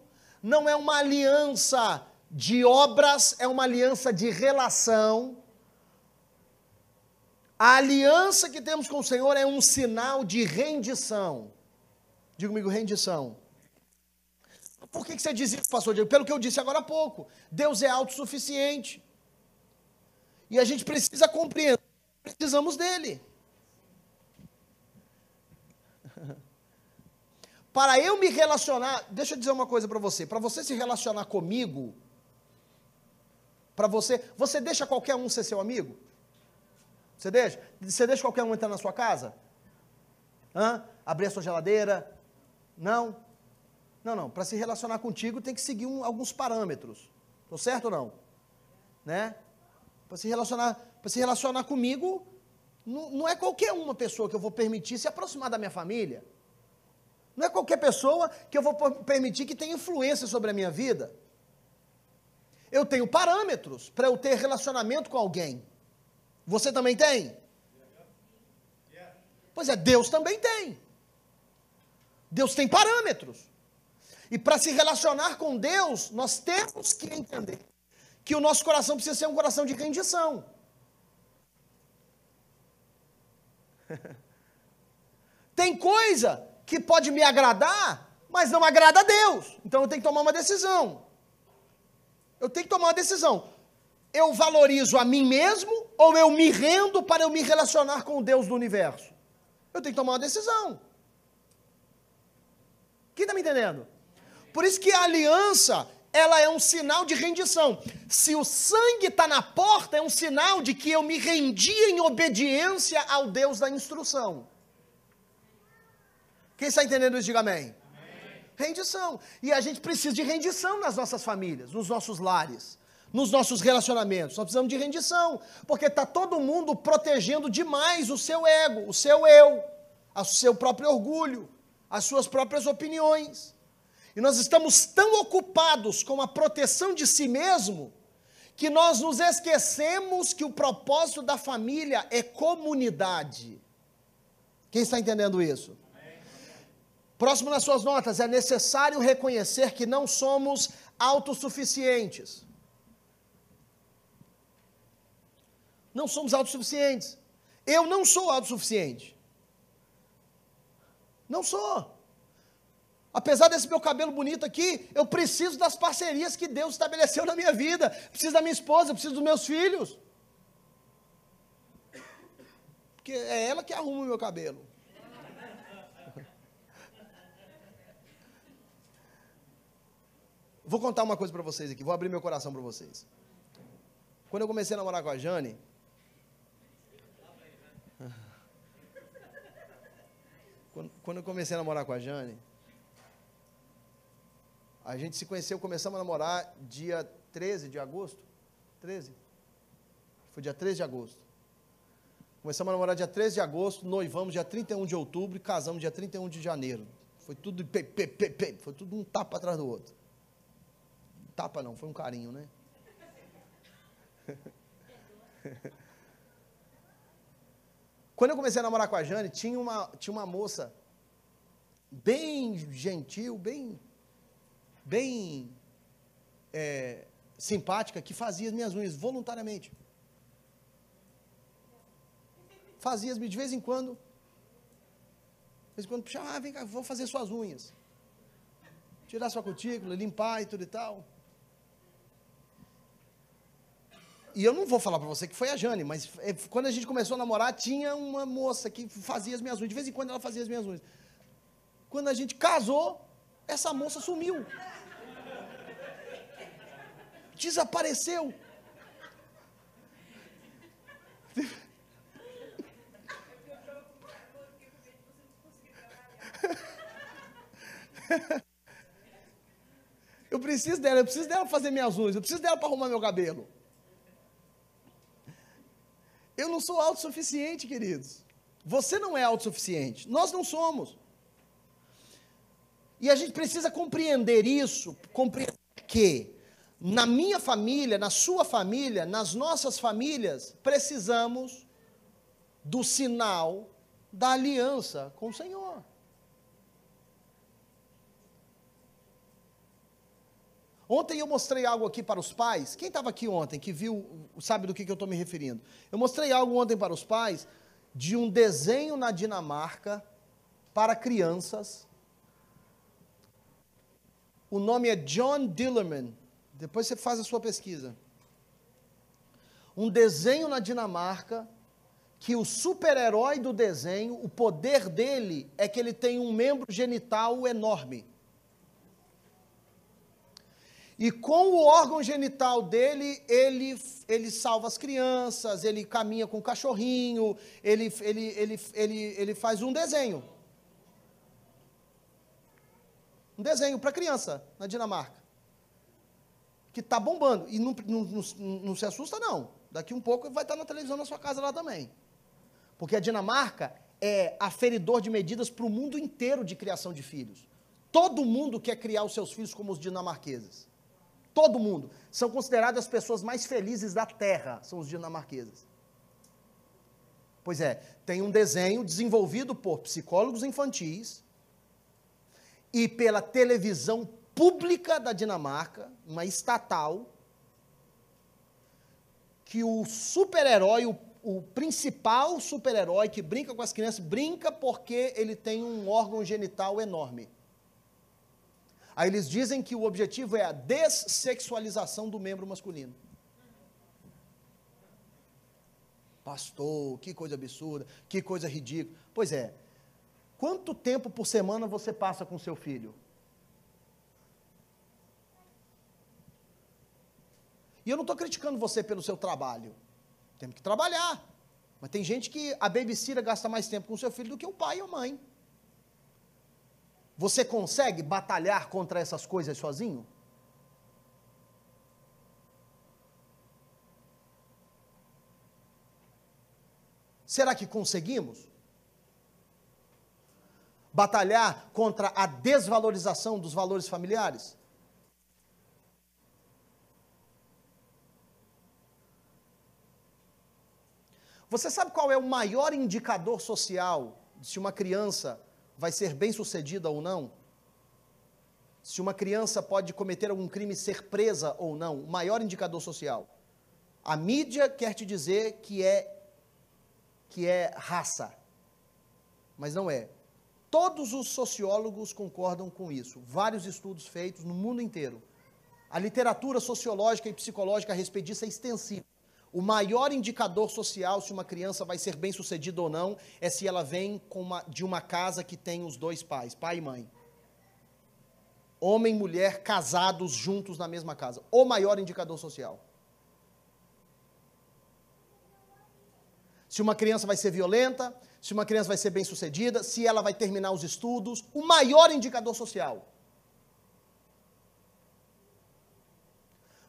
não é uma aliança de obras, é uma aliança de relação. A aliança que temos com o Senhor é um sinal de rendição. Diga comigo, rendição. Por que você diz isso, pastor Diego? Pelo que eu disse agora há pouco. Deus é autossuficiente. E a gente precisa compreender, precisamos dele. Para eu me relacionar, deixa eu dizer uma coisa para você se relacionar comigo, você deixa qualquer um ser seu amigo? Você deixa? Você deixa qualquer um entrar na sua casa? Abrir a sua geladeira? Não. Para se relacionar contigo tem que seguir alguns parâmetros. Estou certo ou não? Né? Para se relacionar comigo, não é qualquer uma pessoa que eu vou permitir se aproximar da minha família. Não é qualquer pessoa que eu vou permitir que tenha influência sobre a minha vida. Eu tenho parâmetros para eu ter relacionamento com alguém. Você também tem? Pois é, Deus também tem. Deus tem parâmetros. E para se relacionar com Deus, nós temos que entender que o nosso coração precisa ser um coração de rendição. Tem coisa que pode me agradar, mas não agrada a Deus. Então eu tenho que tomar uma decisão. Eu tenho que tomar uma decisão. Eu valorizo a mim mesmo ou eu me rendo para eu me relacionar com o Deus do universo? Eu tenho que tomar uma decisão. Quem está me entendendo? Por isso que a aliança, ela é um sinal de rendição. Se o sangue está na porta, é um sinal de que eu me rendi em obediência ao Deus da instrução. Quem está entendendo isso, diga amém. Rendição. E a gente precisa de rendição nas nossas famílias, nos nossos lares, nos nossos relacionamentos. Nós precisamos de rendição, porque está todo mundo protegendo demais o seu ego, o seu eu, o seu próprio orgulho, as suas próprias opiniões. E nós estamos tão ocupados com a proteção de si mesmo, que nós nos esquecemos que o propósito da família é comunidade. Quem está entendendo isso? Próximo nas suas notas, é necessário reconhecer que não somos autossuficientes. Não somos autossuficientes. Eu não sou autossuficiente. Não sou. Apesar desse meu cabelo bonito aqui, eu preciso das parcerias que Deus estabeleceu na minha vida. Preciso da minha esposa, preciso dos meus filhos. Porque é ela que arruma o meu cabelo. Vou contar uma coisa para vocês aqui, vou abrir meu coração para vocês. Quando eu comecei a namorar com a Jane, quando eu comecei a namorar com a Jane, a gente se conheceu, começamos a namorar dia 13 de agosto, 13? Foi dia 13 de agosto. Começamos a namorar dia 13 de agosto, noivamos dia 31 de outubro e casamos dia 31 de janeiro. Foi tudo, foi tudo um tapa atrás do outro. Tapa não, foi um carinho, né? Quando eu comecei a namorar com a Jane, tinha uma moça bem gentil, bem simpática, que fazia as minhas unhas voluntariamente. Fazia de vez em quando puxava, vem cá, vou fazer suas unhas. Tirar sua cutícula, limpar e tudo e tal. E eu não vou falar para você que foi a Jane, mas quando a gente começou a namorar, tinha uma moça que fazia as minhas unhas. De vez em quando ela fazia as minhas unhas. Quando a gente casou, essa moça sumiu. Desapareceu. Eu preciso dela fazer minhas unhas, eu preciso dela para arrumar meu cabelo. Eu não sou autossuficiente, queridos. Você não é autossuficiente. Nós não somos. E a gente precisa compreender isso, compreender que na minha família, na sua família, nas nossas famílias, precisamos do sinal da aliança com o Senhor. Ontem eu mostrei algo aqui para os pais. Quem estava aqui ontem, que viu, sabe do que eu estou me referindo? Eu mostrei algo ontem para os pais de um desenho na Dinamarca para crianças. O nome é John Dillerman. Depois você faz a sua pesquisa. Um desenho na Dinamarca que o super-herói do desenho, o poder dele é que ele tem um membro genital enorme. E com o órgão genital dele, ele salva as crianças, ele caminha com o cachorrinho, ele faz um desenho. Um desenho para criança, na Dinamarca. Que está bombando. E não se assusta, não. Daqui um pouco vai estar na televisão na sua casa lá também. Porque a Dinamarca é aferidor de medidas para o mundo inteiro de criação de filhos. Todo mundo quer criar os seus filhos como os dinamarqueses. Todo mundo. São consideradas as pessoas mais felizes da Terra, são os dinamarqueses. Pois é, tem um desenho desenvolvido por psicólogos infantis e pela televisão pública da Dinamarca, uma estatal, que o super-herói, o principal super-herói que brinca com as crianças, brinca porque ele tem um órgão genital enorme. Aí eles dizem que o objetivo é a dessexualização do membro masculino. Pastor, que coisa absurda, que coisa ridícula. Pois é, quanto tempo por semana você passa com seu filho? E eu não estou criticando você pelo seu trabalho. Temos que trabalhar. Mas tem gente que a babysitter gasta mais tempo com o seu filho do que o pai ou a mãe. Você consegue batalhar contra essas coisas sozinho? Será que conseguimos? Batalhar contra a desvalorização dos valores familiares? Você sabe qual é o maior indicador social de se uma criança vai ser bem-sucedida ou não? Se uma criança pode cometer algum crime e ser presa ou não? O maior indicador social. A mídia quer te dizer que é raça, mas não é. Todos os sociólogos concordam com isso. Vários estudos feitos no mundo inteiro. A literatura sociológica e psicológica a respeito disso é extensiva. O maior indicador social se uma criança vai ser bem-sucedida ou não é se ela vem de uma casa que tem os dois pais, pai e mãe. Homem e mulher casados juntos na mesma casa. O maior indicador social. Se uma criança vai ser violenta, se uma criança vai ser bem-sucedida, se ela vai terminar os estudos, o maior indicador social.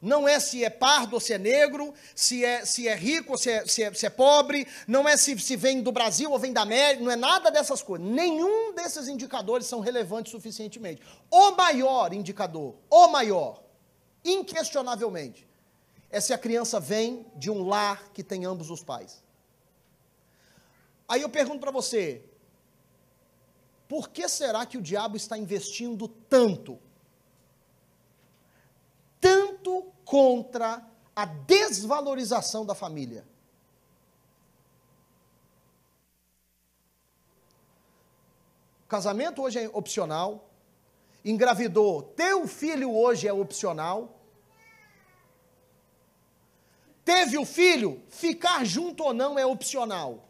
Não é se é pardo ou se é negro, se é rico ou se é pobre, não é se vem do Brasil ou vem da América, não é nada dessas coisas. Nenhum desses indicadores são relevantes suficientemente. O maior indicador, o maior, inquestionavelmente, é se a criança vem de um lar que tem ambos os pais. Aí eu pergunto para você, por que será que o diabo está investindo tanto contra a desvalorização da família? Casamento hoje é opcional, engravidou, teu filho hoje é opcional, teve o filho, ficar junto ou não é opcional.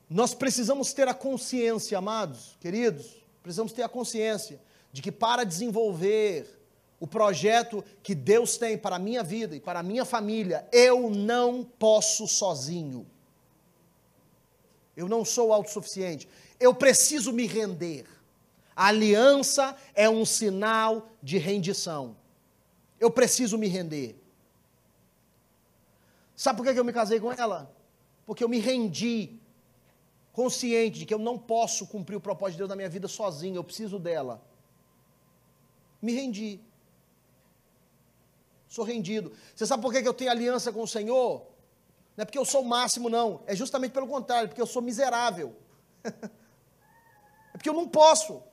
Nós precisamos ter a consciência, amados, queridos, precisamos ter a consciência de que para desenvolver o projeto que Deus tem para a minha vida e para a minha família, eu não posso sozinho. Eu não sou autossuficiente. Eu preciso me render. A aliança é um sinal de rendição. Eu preciso me render. Sabe por que eu me casei com ela? Porque eu me rendi, consciente de que eu não posso cumprir o propósito de Deus na minha vida sozinho, eu preciso dela. Me rendi. Sou rendido. Você sabe por que eu tenho aliança com o Senhor? Não é porque eu sou o máximo, não. É justamente pelo contrário, porque eu sou miserável. É porque eu não posso.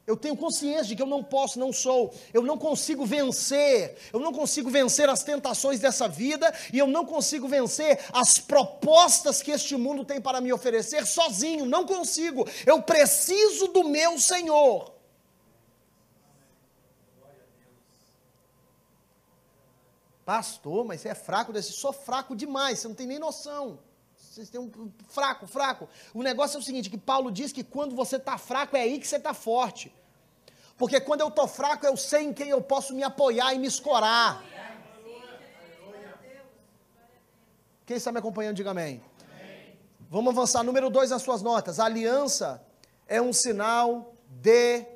Eu tenho consciência de que eu não posso, não sou. Eu não consigo vencer. Eu não consigo vencer as tentações dessa vida e eu não consigo vencer as propostas que este mundo tem para me oferecer sozinho. Não consigo. Eu preciso do meu Senhor. Pastor, mas você é fraco desse? Sou fraco demais, você não tem nem noção. Vocês têm um fraco. O negócio é o seguinte, que Paulo diz que quando você está fraco, é aí que você está forte. Porque quando eu estou fraco, eu sei em quem eu posso me apoiar e me escorar. Quem está me acompanhando, diga amém. Vamos avançar. Número 2 nas suas notas. A aliança é um sinal de...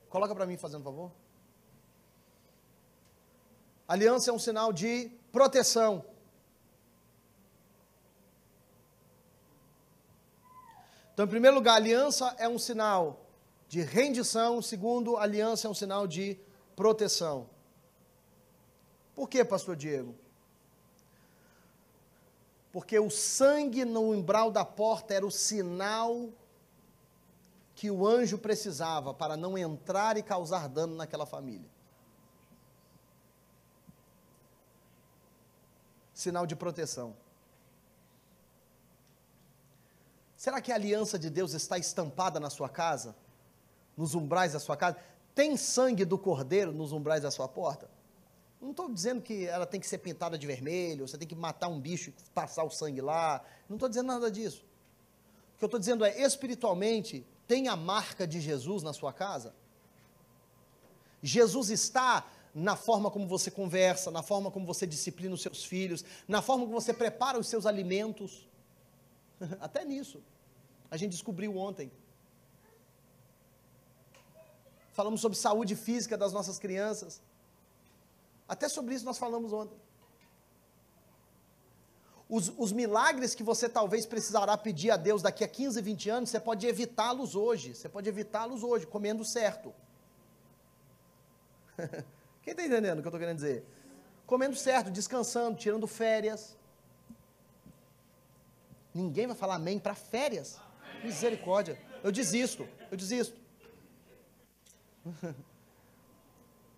Coloca para mim, fazendo favor. Aliança é um sinal de proteção. Então, em primeiro lugar, aliança é um sinal de rendição. Segundo, aliança é um sinal de proteção. Por que, pastor Diego? Porque o sangue no umbral da porta era o sinal que o anjo precisava para não entrar e causar dano naquela família. Sinal de proteção. Será que a aliança de Deus está estampada na sua casa? Nos umbrais da sua casa? Tem sangue do cordeiro nos umbrais da sua porta? Não estou dizendo que ela tem que ser pintada de vermelho, você tem que matar um bicho e passar o sangue lá. Não estou dizendo nada disso. O que eu estou dizendo é, espiritualmente, tem a marca de Jesus na sua casa? Jesus está na forma como você conversa, na forma como você disciplina os seus filhos, na forma como você prepara os seus alimentos. Até nisso. A gente descobriu ontem. Falamos sobre saúde física das nossas crianças. Até sobre isso nós falamos ontem. Os milagres que você talvez precisará pedir a Deus daqui a 15, 20 anos, você pode evitá-los hoje. Você pode evitá-los hoje, comendo certo. Quem está entendendo o que eu estou querendo dizer? Comendo certo, descansando, tirando férias. Ninguém vai falar amém para férias? Misericórdia. Eu desisto.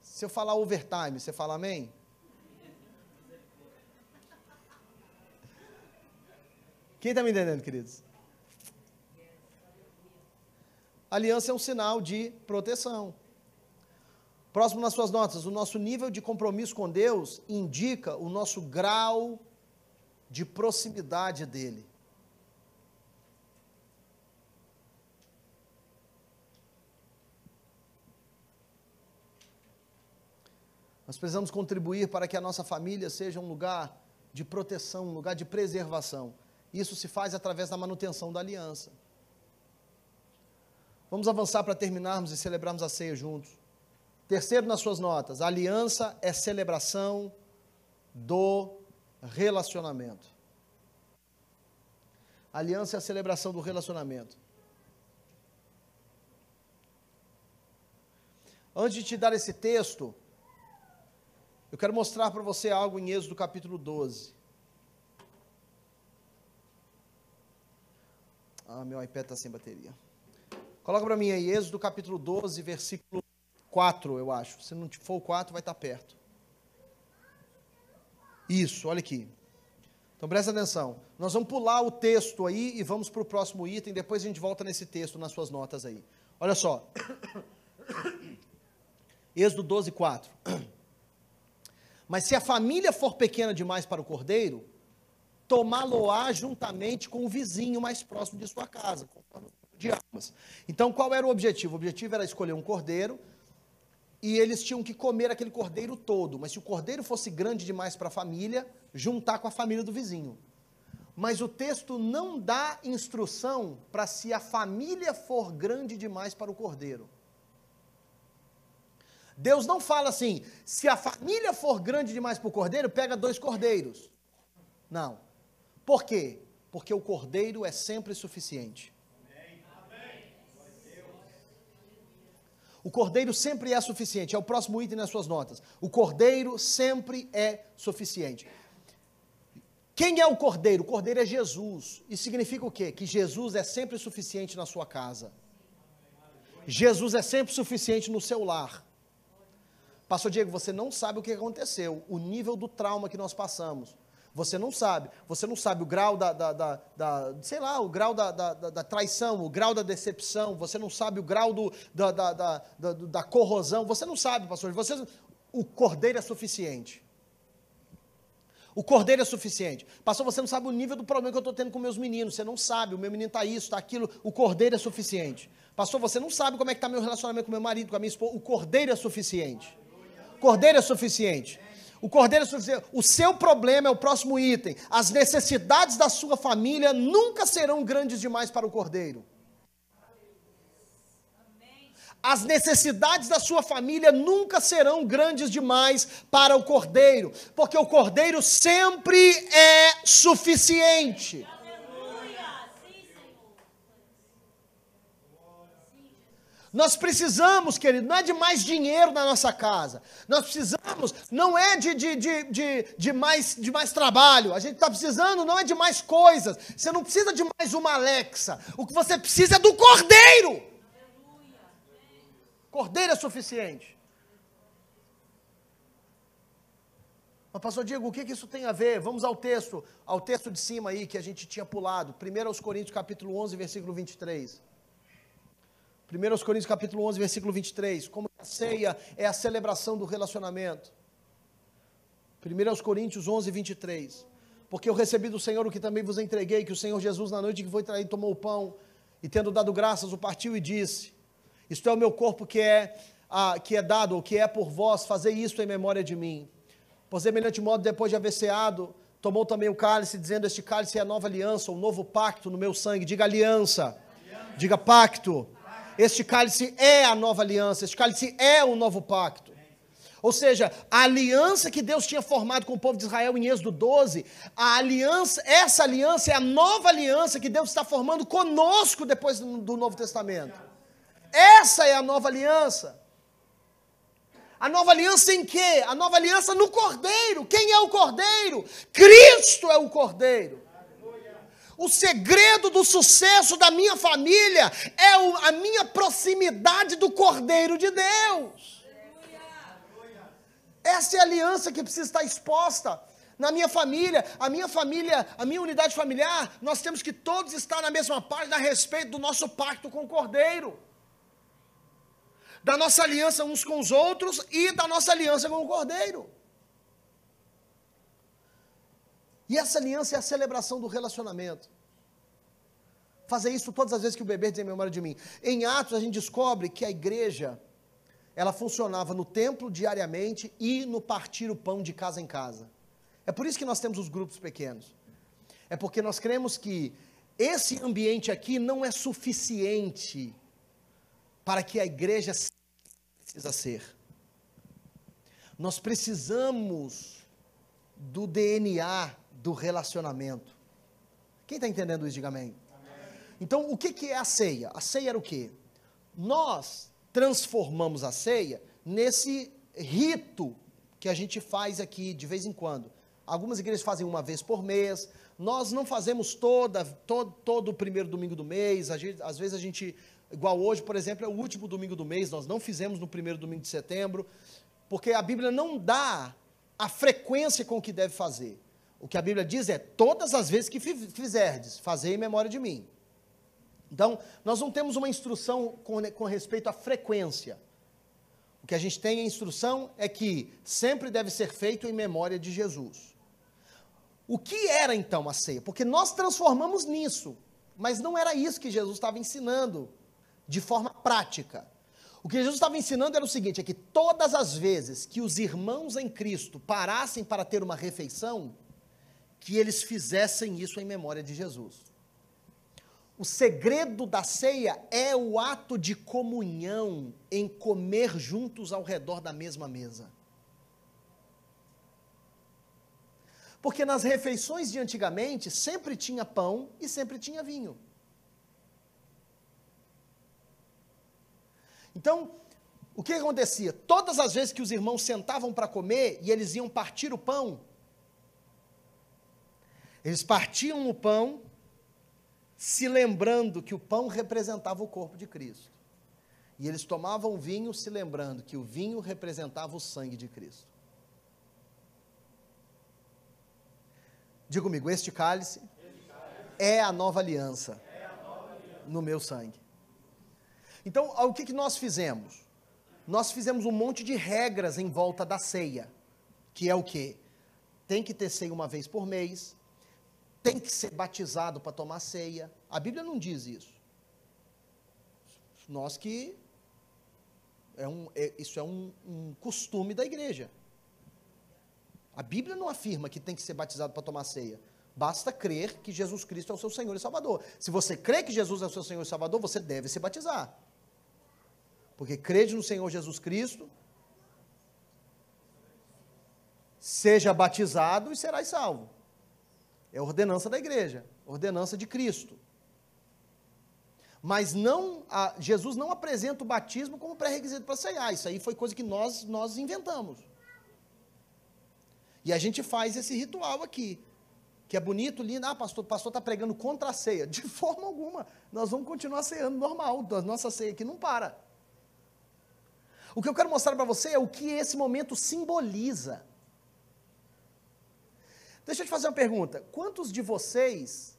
Se eu falar overtime, você fala amém? Quem está me entendendo, queridos? Aliança é um sinal de proteção. Próximo nas suas notas, o nosso nível de compromisso com Deus indica o nosso grau de proximidade dEle. Nós precisamos contribuir para que a nossa família seja um lugar de proteção, um lugar de preservação. Isso se faz através da manutenção da aliança. Vamos avançar para terminarmos e celebrarmos a ceia juntos. Terceiro nas suas notas, a aliança é celebração do relacionamento. A aliança é a celebração do relacionamento. Antes de te dar esse texto, eu quero mostrar para você algo em Êxodo capítulo 12. Meu iPad está sem bateria. Coloca para mim aí, Êxodo capítulo 12, versículo 4, eu acho. Se não for o 4, vai estar perto. Isso, olha aqui. Então presta atenção. Nós vamos pular o texto aí e vamos para o próximo item, depois a gente volta nesse texto, nas suas notas aí. Olha só. Êxodo 12, 4. Mas se a família for pequena demais para o cordeiro, tomá-lo-á juntamente com o vizinho mais próximo de sua casa, conforme o de armas. Então, qual era o objetivo? O objetivo era escolher um cordeiro, e eles tinham que comer aquele cordeiro todo, mas se o cordeiro fosse grande demais para a família, juntar com a família do vizinho. Mas o texto não dá instrução para se a família for grande demais para o cordeiro. Deus não fala assim, se a família for grande demais para o cordeiro, pega 2 cordeiros. Não. Por quê? Porque o cordeiro é sempre suficiente. O cordeiro sempre é suficiente. É o próximo item nas suas notas. O cordeiro sempre é suficiente. Quem é o cordeiro? O cordeiro é Jesus. Isso significa o quê? Que Jesus é sempre suficiente na sua casa. Jesus é sempre suficiente no seu lar. Pastor Diego, você não sabe o que aconteceu, o nível do trauma que nós passamos. Você não sabe o grau o grau da traição, o grau da decepção, você não sabe o grau da corrosão, você não sabe, pastor, o cordeiro é suficiente. O cordeiro é suficiente. Pastor, você não sabe o nível do problema que eu estou tendo com meus meninos, você não sabe, o meu menino está isso, está aquilo, o cordeiro é suficiente. Pastor, você não sabe como é que está meu relacionamento com meu marido, com a minha esposa, o cordeiro é suficiente. O cordeiro é suficiente. O cordeiro é suficiente. O seu problema é o próximo item. As necessidades da sua família nunca serão grandes demais para o cordeiro. As necessidades da sua família nunca serão grandes demais para o cordeiro, porque o cordeiro sempre é suficiente. Nós precisamos, querido, não é de mais dinheiro na nossa casa. Nós precisamos, não é de mais trabalho. A gente está precisando, não é de mais coisas. Você não precisa de mais uma Alexa. O que você precisa é do Cordeiro. Cordeiro é suficiente. Mas, pastor Diego, o que isso tem a ver? Vamos ao texto de cima aí que a gente tinha pulado. 1 Coríntios capítulo 11, versículo 23. 1 Coríntios capítulo 11, versículo 23, como a ceia é a celebração do relacionamento. 1 Coríntios 11, 23, porque eu recebi do Senhor o que também vos entreguei, que o Senhor Jesus na noite que foi traído tomou o pão, e tendo dado graças o partiu e disse, isto é o meu corpo que é dado, ou que é por vós, fazei isto em memória de mim. Por semelhante modo, depois de haver ceado, tomou também o cálice, dizendo, este cálice é a nova aliança, o novo pacto no meu sangue, diga aliança. Diga pacto. Este cálice é a nova aliança, este cálice é o novo pacto. Ou seja, a aliança que Deus tinha formado com o povo de Israel em Êxodo 12, essa aliança é a nova aliança que Deus está formando conosco depois do Novo Testamento. Essa é a nova aliança. A nova aliança em quê? A nova aliança no Cordeiro. Quem é o Cordeiro? Cristo é o Cordeiro. O segredo do sucesso da minha família é a minha proximidade do Cordeiro de Deus. Essa é a aliança que precisa estar exposta na minha família. A minha unidade familiar, nós temos que todos estar na mesma página a respeito do nosso pacto com o Cordeiro. Da nossa aliança uns com os outros e da nossa aliança com o Cordeiro. E essa aliança é a celebração do relacionamento. Fazer isso todas as vezes que o bebê diz em memória de mim. Em Atos a gente descobre que a igreja, ela funcionava no templo diariamente e no partir o pão de casa em casa. É por isso que nós temos os grupos pequenos. É porque nós cremos que esse ambiente aqui não é suficiente para que a igreja precisa ser. Nós precisamos do DNA do relacionamento. Quem está entendendo isso, diga amém. Então, o que é a ceia? A ceia era o quê? Nós transformamos a ceia nesse rito que a gente faz aqui de vez em quando. Algumas igrejas fazem uma vez por mês, nós não fazemos todo o primeiro domingo do mês, às vezes a gente, igual hoje, por exemplo, é o último domingo do mês, nós não fizemos no primeiro domingo de setembro, porque a Bíblia não dá a frequência com que deve fazer. O que a Bíblia diz é, todas as vezes que fizerdes, fazei em memória de mim. Então, nós não temos uma instrução com respeito à frequência. O que a gente tem em instrução é que sempre deve ser feito em memória de Jesus. O que era então a ceia? Porque nós transformamos nisso, mas não era isso que Jesus estava ensinando de forma prática. O que Jesus estava ensinando era o seguinte, é que todas as vezes que os irmãos em Cristo parassem para ter uma refeição, que eles fizessem isso em memória de Jesus. O segredo da ceia é o ato de comunhão em comer juntos ao redor da mesma mesa. Porque nas refeições de antigamente, sempre tinha pão e sempre tinha vinho. Então, o que acontecia? Todas as vezes que os irmãos sentavam para comer e eles iam partir o pão, eles partiam o pão, se lembrando que o pão representava o corpo de Cristo. E eles tomavam o vinho, se lembrando que o vinho representava o sangue de Cristo. Diga comigo, este cálice é a nova aliança no meu sangue. Então, o que nós fizemos? Nós fizemos um monte de regras em volta da ceia, que é o quê? Tem que ter ceia uma vez por mês, tem que ser batizado para tomar ceia. A Bíblia não diz isso. Isso é um costume da igreja. A Bíblia não afirma que tem que ser batizado para tomar ceia. Basta crer que Jesus Cristo é o seu Senhor e Salvador. Se você crê que Jesus é o seu Senhor e Salvador, você deve se batizar. Porque crede no Senhor Jesus Cristo, seja batizado e serás salvo. É ordenança da igreja, ordenança de Cristo. Mas Jesus não apresenta o batismo como pré-requisito para ceiar. Isso aí foi coisa que nós inventamos. E a gente faz esse ritual aqui, que é bonito, lindo. Ah, pastor, o pastor está pregando contra a ceia. De forma alguma. Nós vamos continuar ceando normal. A nossa ceia aqui não para. O que eu quero mostrar para você é o que esse momento simboliza. Deixa eu te fazer uma pergunta. Quantos de vocês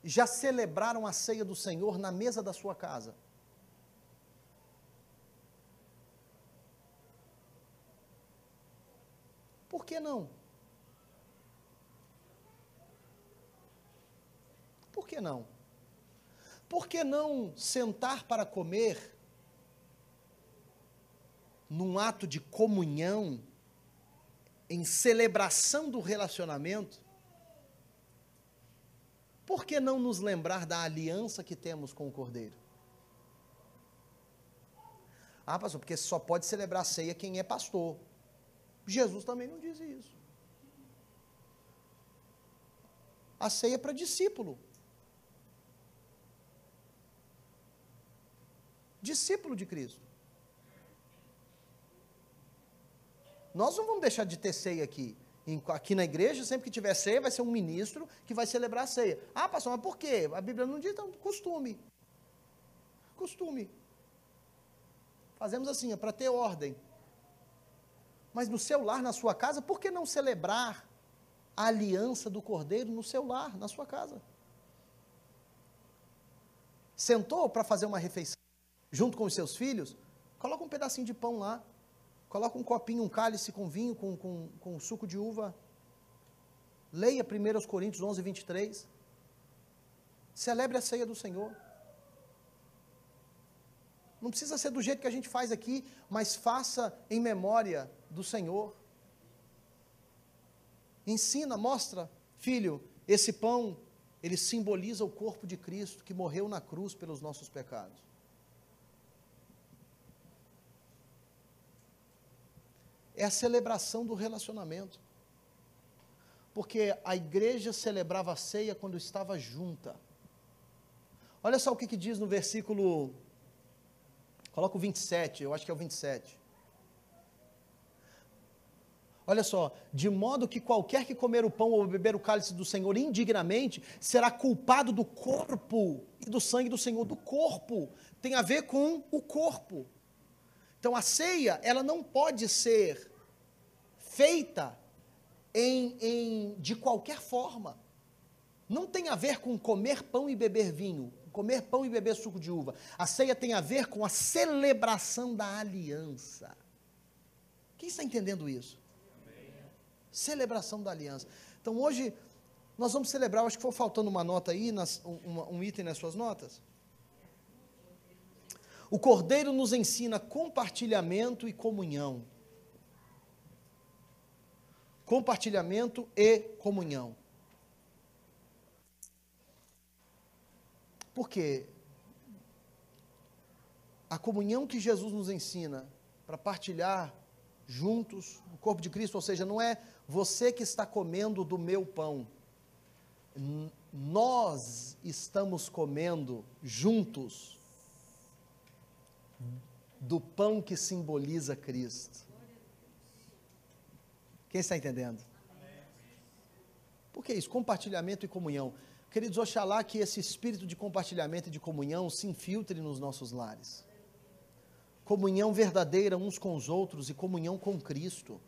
já celebraram a ceia do Senhor na mesa da sua casa? Por que não? Por que não? Por que não sentar para comer num ato de comunhão, em celebração do relacionamento? Por que não nos lembrar da aliança que temos com o Cordeiro? Ah, pastor, porque só pode celebrar a ceia quem é pastor. Jesus também não diz isso. A ceia é para discípulo. Discípulo de Cristo. Nós não vamos deixar de ter ceia aqui. Aqui na igreja, sempre que tiver ceia, vai ser um ministro que vai celebrar a ceia. Ah, pastor, mas por quê? A Bíblia não diz, então, costume. Costume. Fazemos assim, é para ter ordem. Mas no seu lar, na sua casa, por que não celebrar a aliança do Cordeiro no seu lar, na sua casa? Sentou para fazer uma refeição junto com os seus filhos? Coloca um pedacinho de pão lá. Coloca um copinho, um cálice com vinho, com suco de uva. Leia 1 Coríntios 11, 23. Celebre a ceia do Senhor. Não precisa ser do jeito que a gente faz aqui, mas faça em memória do Senhor. Ensina, mostra, filho, esse pão, ele simboliza o corpo de Cristo, que morreu na cruz pelos nossos pecados. É a celebração do relacionamento. Porque a igreja celebrava a ceia quando estava junta. Olha só o que diz no versículo, coloca o 27, eu acho que é o 27. Olha só, de modo que qualquer que comer o pão ou beber o cálice do Senhor indignamente, será culpado do corpo e do sangue do Senhor. Do corpo, tem a ver com o corpo. Então a ceia, ela não pode ser feita de qualquer forma. Não tem a ver com comer pão e beber vinho, comer pão e beber suco de uva. A ceia tem a ver com a celebração da aliança. Quem está entendendo isso? Amém. Celebração da aliança. Então hoje nós vamos celebrar, acho que foi faltando uma nota aí, um item nas suas notas. O Cordeiro nos ensina compartilhamento e comunhão. Compartilhamento e comunhão. Por quê? A comunhão que Jesus nos ensina para partilhar juntos o corpo de Cristo, ou seja, não é você que está comendo do meu pão. Nós estamos comendo juntos do pão que simboliza Cristo. Quem está entendendo? Por que isso? Compartilhamento e comunhão. Queridos, oxalá que esse espírito de compartilhamento e de comunhão se infiltre nos nossos lares. Comunhão verdadeira uns com os outros e comunhão com Cristo.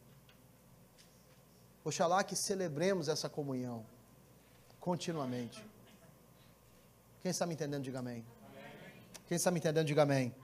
Oxalá que celebremos essa comunhão continuamente. Quem está me entendendo, diga amém. Quem está me entendendo, diga amém.